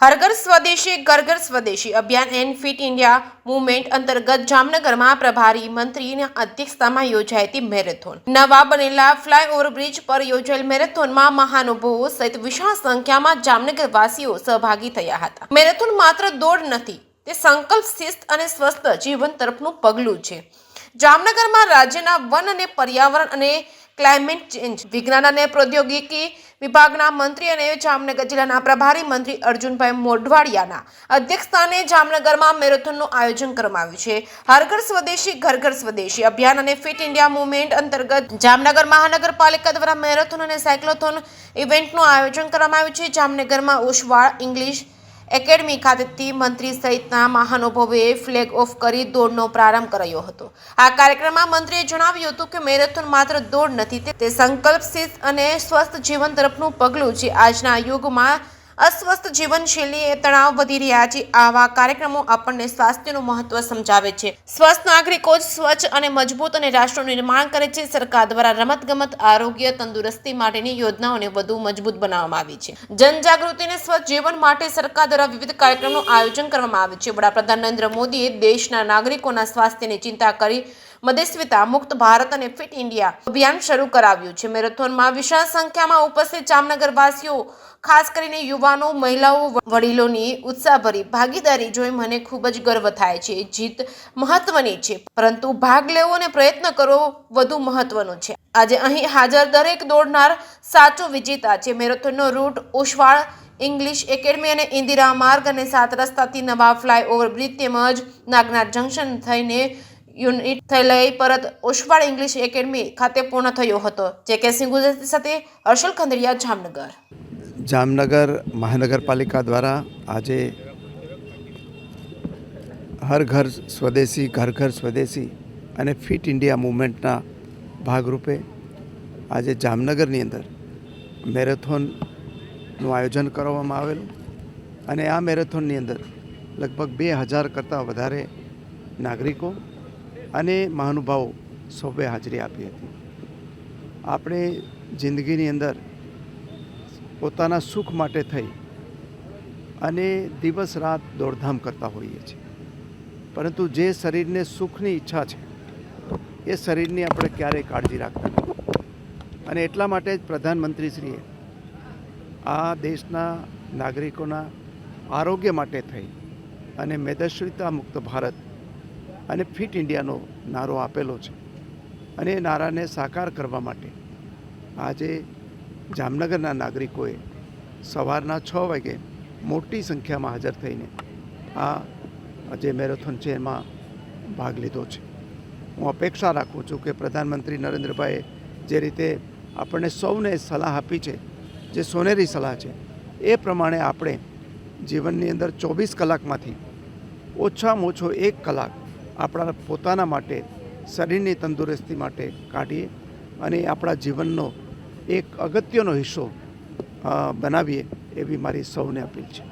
હર ઘર સ્વદેશી ઘર ઘર સ્વદેશી અભિયાન એન્ડ ફિટ ઇન્ડિયા મુવમેન્ટ અંતર્ગત જામનગરમાં પ્રભારી મંત્રીના અધ્યક્ષતામાં યોજાઈ હતી મેરેથોન. નવા બનેલા ફ્લાયઓવર બ્રિજ પર યોજાયેલ મેરેથોનમાં મહાનુભાવો સહિત વિશાળ સંખ્યામાં જામનગર વાસીઓ સહભાગી થયા હતા. મેરેથોન માત્ર દોડ નથી, તે સંકલ્પ, શિસ્ત અને સ્વસ્થ જીવન તરફનું પગલું છે. જામનગરમાં રાજ્યના વન અને પર્યાવરણ અને ક્લાઇમેટ ચેન્જ વિજ્ઞાન અને પ્રૌદ્યોગિકી વિભાગના મંત્રી અને જામનગર જિલ્લાના પ્રભારી મંત્રી અર્જુનભાઈ મોઢવાડિયાના અધ્યક્ષસ્થાને જામનગરમાં મેરેથોનનું આયોજન કરવામાં આવ્યું છે. હર ઘર સ્વદેશી ઘર ઘર સ્વદેશી અભિયાન અને ફિટ ઇન્ડિયા મુવમેન્ટ અંતર્ગત જામનગર મહાનગરપાલિકા દ્વારા મેરેથોન અને સાયક્લોથોન ઇવેન્ટનું આયોજન કરવામાં આવ્યું છે. જામનગરમાં ઓશવાળ ઇંગ્લિશ એકેડમી ખાતેથી મંત્રી સહિતના મહાનુભાવોએ ફ્લેગ ઓફ કરી દોડનો પ્રારંભ કરાયો હતો. આ કાર્યક્રમમાં મંત્રીએ જણાવ્યું હતું કે મેરેથોન માત્ર દોડ નથી, તે સંકલ્પ, શિસ્ત અને સ્વસ્થ જીવન તરફનું પગલું છે. આજના યુગમાં અસ્વસ્થ જીવનશૈલી તણાવ વધી રહ્યા છે. આવા કાર્યક્રમો આપણને સ્વાસ્થ્યનું મહત્વ સમજાવે છે. સ્વસ્થ નાગરિકો જ સ્વચ્છ અને મજબૂત અને રાષ્ટ્રનું નિર્માણ કરે છે. સરકાર દ્વારા રમતગમત, આરોગ્ય, તંદુરસ્તી માટેની યોજનાઓને વધુ મજબૂત બનાવવામાં આવી છે. જનજાગૃતિ અને સ્વચ્છ જીવન માટે સરકાર દ્વારા વિવિધ કાર્યક્રમોનું આયોજન કરવામાં આવ્યું છે. વડાપ્રધાન નરેન્દ્ર મોદીએ દેશના નાગરિકોના સ્વાસ્થ્યની ચિંતા કરી મદેસ્વીતા મુક્ત ભારત અને ફિટ ઇન્ડિયા અભિયાન શરૂ કરાવ્યું છે. મેરેથોનમાં વિશાળ સંખ્યામાં ઉપસ્થિત જામનગરવાસીઓ, ખાસ કરીને યુવાનો, મહિલાઓ, વડીલોની ઉત્સાહભરી ભાગીદારી જોઈ મને ખૂબ જ ગર્વ થાય છે. જીત મહત્વની છે, પરંતુ ભાગ લેવો અને પ્રયત્ન કરવો વધુ મહત્વનું છે. આજે અહીં હાજર દરેક દોડનાર સાચો વિજેતા છે. મેરેથોનનો રૂટ ઓશવાળ ઇંગ્લિશ એકેડમી અને ઇન્દિરા માર્ગ અને 7 રસ્તાથી નવા ફ્લાયઓવર બ્રિજ તેમજ નાગનાથ જંકશન થઈને યુનિટ થયેલા પરત ઓશવાળ ઇંગ્લિશ એકેડમી ખાતે પૂર્ણ થયો હતો. જે.કે. સિંહ ગુજરાતી સાથે હર્ષલ ખંડેરિયા, જામનગર. જામનગર મહાનગરપાલિકા દ્વારા આજે હર ઘર સ્વદેશી ઘર ઘર સ્વદેશી અને ફિટ ઇન્ડિયા મૂવમેન્ટના ભાગરૂપે આજે જામનગરની અંદર મેરેથોનનું આયોજન કરવામાં આવેલું અને આ મેરેથોનની અંદર લગભગ 2000 કરતાં વધારે નાગરિકો અને મહાનુભાવો સૌએ હાજરી આપી હતી. આપણે જિંદગીની અંદર પોતાના સુખ માટે થઈ અને દિવસ રાત દોડધામ કરતા હોઈએ છીએ, પરંતુ જે શરીરને સુખની ઈચ્છા છે એ શરીરની આપણે ક્યારેય કાળજી રાખતા નથી. અને એટલા માટે જ પ્રધાનમંત્રીશ્રીએ આ દેશના નાગરિકોના આરોગ્ય માટે થઈ અને મેદસ્વીતા મુક્ત ભારત અને ફિટ ઇન્ડિયાનો નારો આપેલો છે. અને એ નારાને સાકાર કરવા માટે આજે જામનગરના નાગરિકોએ સવારના 6 વાગે મોટી સંખ્યામાં હાજર થઈને આ જે મેરેથોન છે એમાં ભાગ લીધો છે. હું અપેક્ષા રાખું છું કે પ્રધાનમંત્રી નરેન્દ્રભાઈએ જે રીતે આપણને સૌને સલાહ આપી છે, જે સોનેરી સલાહ છે, એ પ્રમાણે આપણે જીવનની અંદર 24 કલાકમાંથી ઓછામાં ઓછો 1 કલાક આપણા પોતાના માટે, શરીરની તંદુરસ્તી માટે કાઢીએ અને આપણા જીવનનો એક અગત્યનો હિસ્સો બનાવીએ એવી મારી સૌને અપીલ છે.